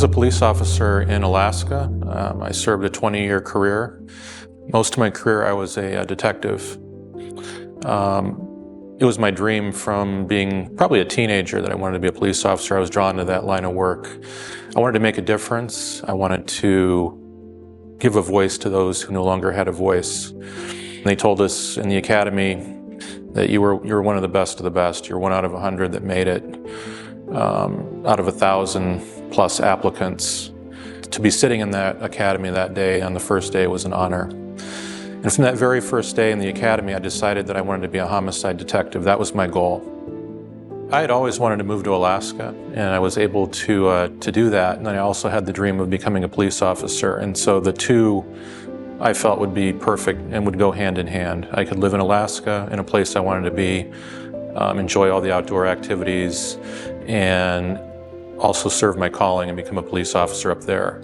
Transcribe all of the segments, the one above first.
was a police officer in Alaska. I served a 20-year career. Most of my career I was a detective. It was my dream from being probably a teenager that I wanted to be a police officer. I was drawn to that line of work. I wanted to make a difference. I wanted to give a voice to those who no longer had a voice. And they told us in the academy that you were one of the best. You're one out of 100 that made it. Out of 1,000+ applicants. To be sitting in that academy that day on the first day was an honor. And from that very first day in the academy, I decided that I wanted to be a homicide detective. That was my goal. I had always wanted to move to Alaska, and I was able to do that. And then I also had the dream of becoming a police officer. And so the two I felt would be perfect and would go hand in hand. I could live in Alaska, in a place I wanted to be, enjoy all the outdoor activities, and also serve my calling and become a police officer up there.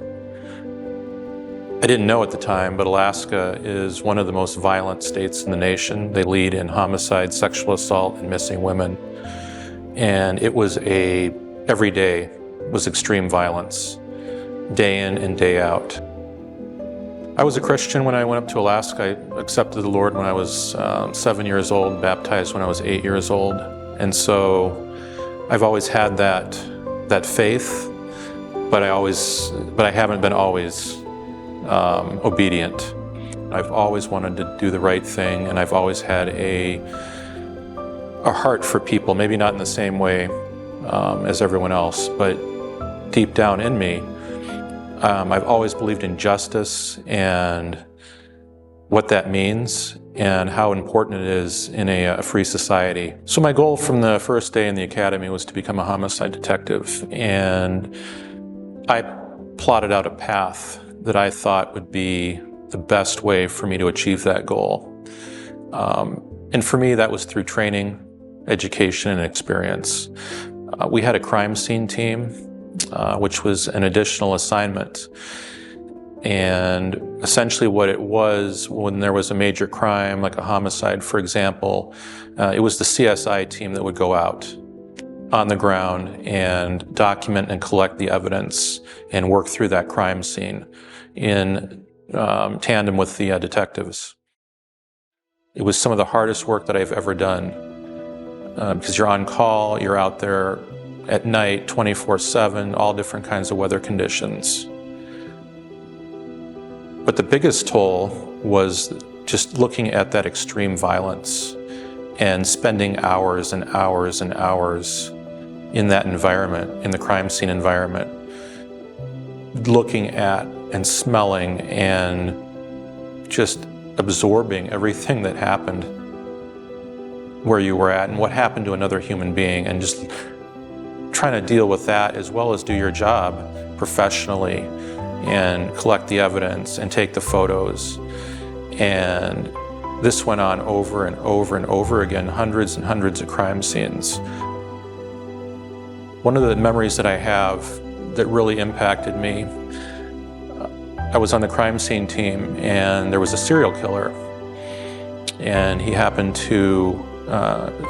I didn't know at the time, but Alaska is one of the most violent states in the nation. They lead in homicide, sexual assault, and missing women. And it was every day was extreme violence, day in and day out. I was a Christian when I went up to Alaska. I accepted the Lord when I was 7 years old, baptized when I was 8 years old. And so I've always had that faith, but I haven't been always obedient. I've always wanted to do the right thing, and I've always had a heart for people, maybe not in the same way as everyone else, but deep down in me, I've always believed in justice and what that means and how important it is in a free society. So my goal from the first day in the academy was to become a homicide detective, and I plotted out a path that I thought would be the best way for me to achieve that goal. And for me, that was through training, education, and experience. We had a crime scene team, which was an additional assignment. And essentially what it was, when there was a major crime, like a homicide, for example, it was the CSI team that would go out on the ground and document and collect the evidence and work through that crime scene in tandem with the detectives. It was some of the hardest work that I've ever done because you're on call, you're out there at night, 24/7, all different kinds of weather conditions. But the biggest toll was just looking at that extreme violence and spending hours and hours and hours in that environment, in the crime scene environment, looking at and smelling and just absorbing everything that happened where you were at and what happened to another human being, and just trying to deal with that as well as do your job professionally and collect the evidence and take the photos. And this went on over and over and over again, hundreds and hundreds of crime scenes. One of the memories that I have that really impacted me, I was on the crime scene team and there was a serial killer, and he happened to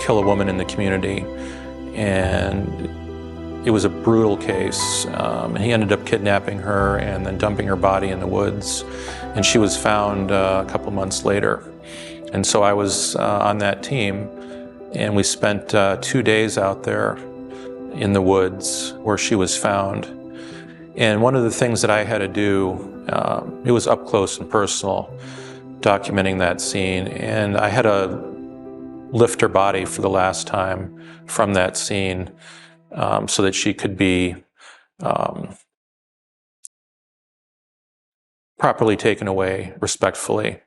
kill a woman in the community, and it was a brutal case, and he ended up kidnapping her and then dumping her body in the woods, and she was found a couple months later. And so I was on that team, and we spent 2 days out there in the woods where she was found. And one of the things that I had to do, it was up close and personal, documenting that scene, and I had to lift her body for the last time from that scene, so that she could be properly taken away respectfully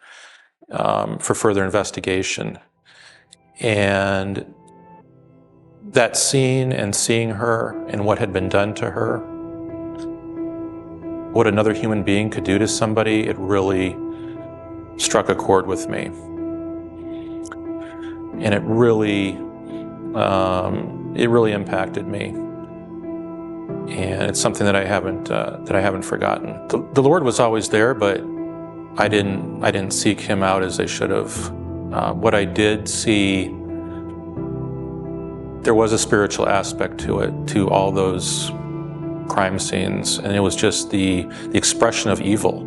for further investigation. And that scene and seeing her and what had been done to her, what another human being could do to somebody, it really struck a chord with me. And it really impacted me, and it's something that I haven't forgotten. The Lord was always there, but I didn't seek Him out as I should have. What I did see, there was a spiritual aspect to it, to all those crime scenes, and it was just the expression of evil,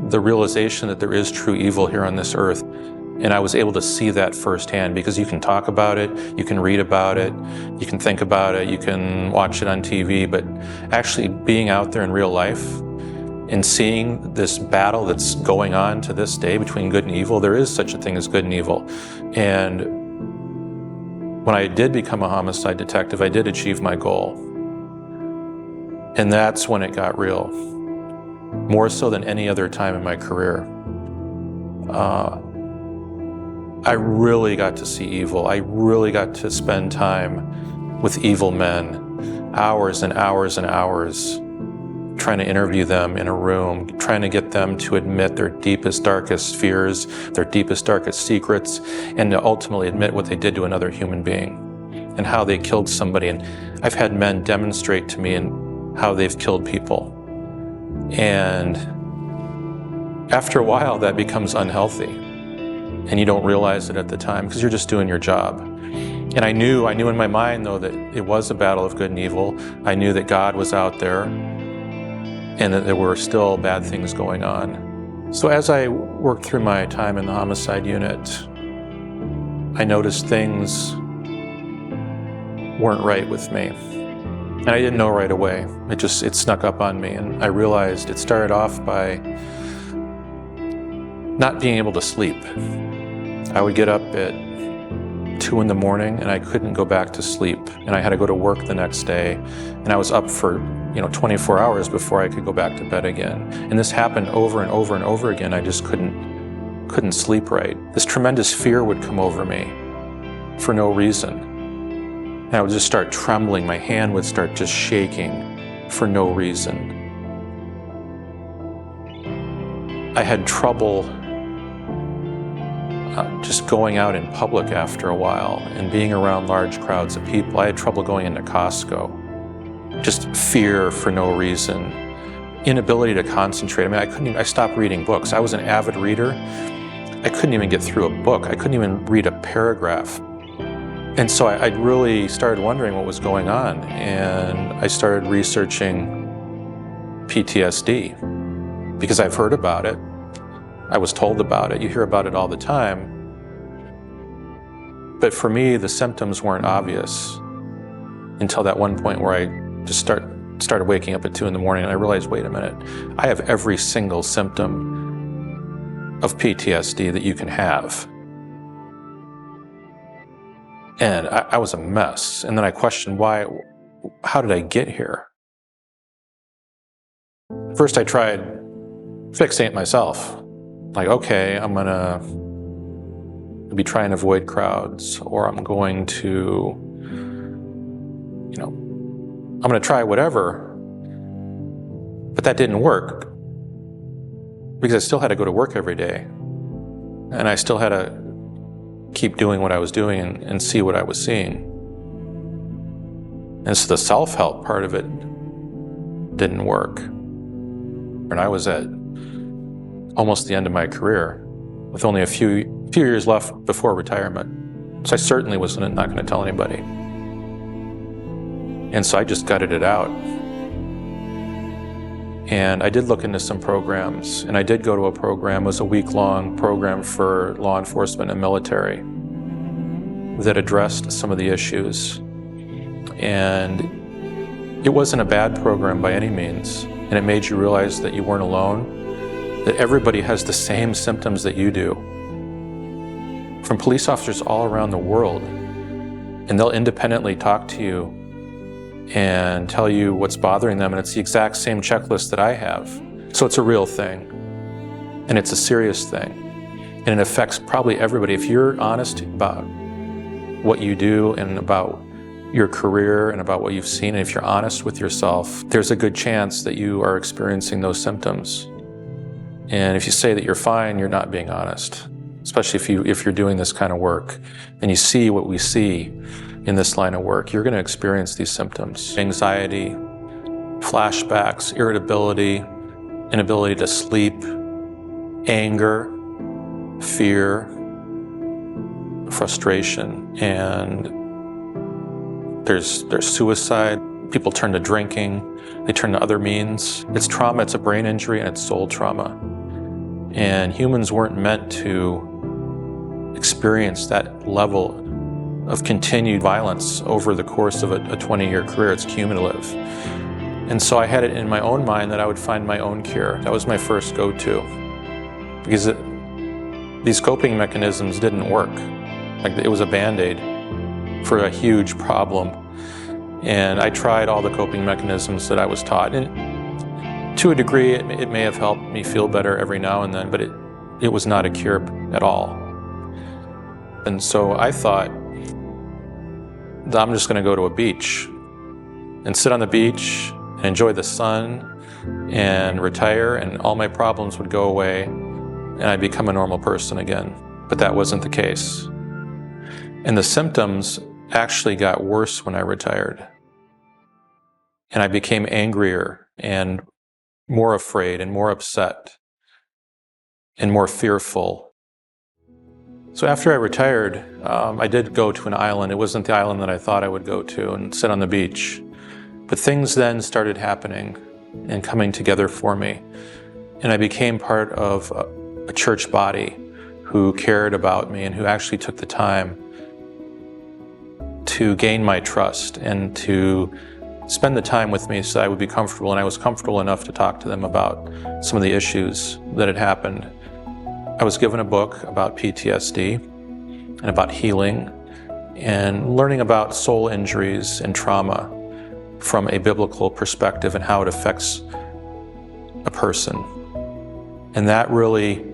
the realization that there is true evil here on this earth. And I was able to see that firsthand, because you can talk about it, you can read about it, you can think about it, you can watch it on TV, but actually being out there in real life and seeing this battle that's going on to this day between good and evil, there is such a thing as good and evil. And when I did become a homicide detective, I did achieve my goal. And that's when it got real, more so than any other time in my career. I really got to see evil. I really got to spend time with evil men, hours and hours and hours, trying to interview them in a room, trying to get them to admit their deepest, darkest fears, their deepest, darkest secrets, and to ultimately admit what they did to another human being and how they killed somebody. And I've had men demonstrate to me how they've killed people. And after a while, that becomes unhealthy. And you don't realize it at the time because you're just doing your job. And I knew in my mind, though, that it was a battle of good and evil. I knew that God was out there and that there were still bad things going on. So as I worked through my time in the homicide unit, I noticed things weren't right with me. And I didn't know right away. It snuck up on me. And I realized it started off by not being able to sleep. I would get up at 2 in the morning and I couldn't go back to sleep. And I had to go to work the next day. And I was up for 24 hours before I could go back to bed again. And this happened over and over and over again. I just couldn't sleep right. This tremendous fear would come over me for no reason. And I would just start trembling. My hand would start just shaking for no reason. I had trouble just going out in public after a while and being around large crowds of people. I had trouble going into Costco. Just fear for no reason. Inability to concentrate. I stopped reading books. I was an avid reader. I couldn't even get through a book. I couldn't even read a paragraph. And so I really started wondering what was going on. And I started researching PTSD because I've heard about it. I was told about it. You hear about it all the time. But for me, the symptoms weren't obvious until that one point where I just started waking up at 2 in the morning and I realized, wait a minute, I have every single symptom of PTSD that you can have. And I was a mess. And then I questioned how did I get here? First, I tried fixing it myself. Like, okay, I'm gonna be trying to avoid crowds, or I'm going to, I'm gonna try whatever. But that didn't work because I still had to go to work every day. And I still had to keep doing what I was doing and see what I was seeing. And so the self-help part of it didn't work. And I was at almost the end of my career with only a few years left before retirement. So I certainly was not going to tell anybody. And so I just gutted it out. And I did look into some programs, and I did go to a program. It was a week-long program for law enforcement and military that addressed some of the issues. And it wasn't a bad program by any means, and it made you realize that you weren't alone, that everybody has the same symptoms that you do. From police officers all around the world, and they'll independently talk to you and tell you what's bothering them, and it's the exact same checklist that I have. So it's a real thing, and it's a serious thing, and it affects probably everybody. If you're honest about what you do and about your career and about what you've seen, and if you're honest with yourself, there's a good chance that you are experiencing those symptoms. And if you say that you're fine, you're not being honest, especially if you're doing this kind of work and you see what we see in this line of work, you're going to experience these symptoms. Anxiety, flashbacks, irritability, inability to sleep, anger, fear, frustration, and there's suicide. People turn to drinking, they turn to other means. It's trauma, it's a brain injury, and it's soul trauma. And humans weren't meant to experience that level of continued violence over the course of a 20-year career. It's cumulative. And so I had it in my own mind that I would find my own cure. That was my first go-to. Because these coping mechanisms didn't work. Like, it was a Band-Aid for a huge problem. And I tried all the coping mechanisms that I was taught. And to a degree, it may have helped me feel better every now and then, but it was not a cure at all. And so I thought, I'm just going to go to a beach and sit on the beach and enjoy the sun and retire, and all my problems would go away and I'd become a normal person again. But that wasn't the case. And the symptoms actually got worse when I retired. And I became angrier and more afraid and more upset and more fearful. So after I retired, I did go to an island. It wasn't the island that I thought I would go to and sit on the beach. But things then started happening and coming together for me. And I became part of a church body who cared about me and who actually took the time to gain my trust and to spend the time with me so I would be comfortable, and I was comfortable enough to talk to them about some of the issues that had happened. I was given a book about PTSD and about healing and learning about soul injuries and trauma from a biblical perspective and how it affects a person. And that really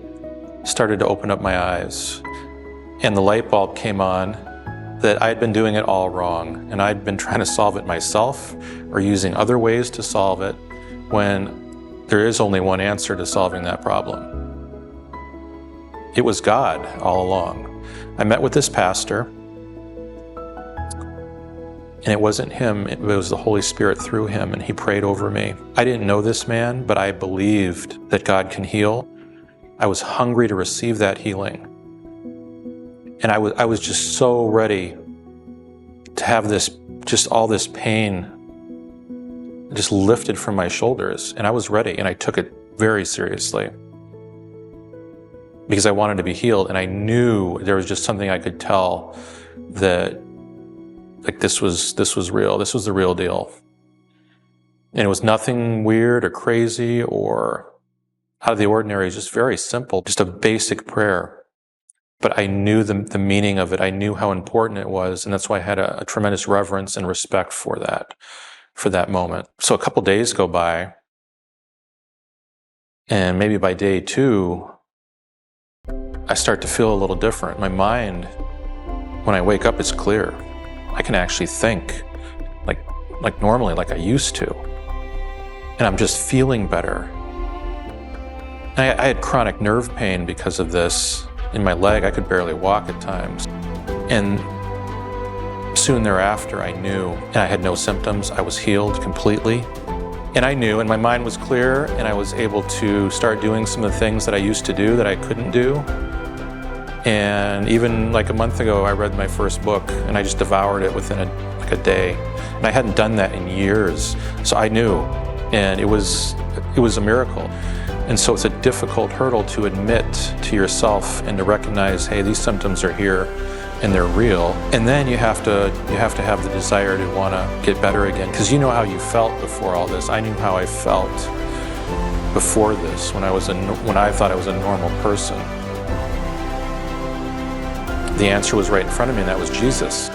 started to open up my eyes. And the light bulb came on that I'd been doing it all wrong, and I'd been trying to solve it myself or using other ways to solve it when there is only one answer to solving that problem. It was God all along. I met with this pastor, and it wasn't him, it was the Holy Spirit through him, and he prayed over me. I didn't know this man, but I believed that God can heal. I was hungry to receive that healing. And I was just so ready to have all this pain just lifted from my shoulders. And I was ready, and I took it very seriously because I wanted to be healed. And I knew there was just something I could tell that, like, this was real. This was the real deal. And it was nothing weird or crazy or out of the ordinary. It was just very simple, just a basic prayer. But I knew the meaning of it. I knew how important it was, and that's why I had a tremendous reverence and respect for that moment. So a couple days go by, and maybe by day 2, I start to feel a little different. My mind, when I wake up, is clear. I can actually think like normally, like I used to. And I'm just feeling better. And I had chronic nerve pain because of this. In my leg, I could barely walk at times. And soon thereafter, I knew, and I had no symptoms. I was healed completely. And I knew, and my mind was clear, and I was able to start doing some of the things that I used to do that I couldn't do. And even like a month ago, I read my first book, and I just devoured it within a day. And I hadn't done that in years. So I knew, and it was a miracle. And so it's a difficult hurdle to admit to yourself and to recognize, hey, these symptoms are here and they're real. And then you have to have the desire to want to get better again, because you know how you felt before all this. I knew how I felt before this, when I thought I was a normal person. The answer was right in front of me, and that was Jesus.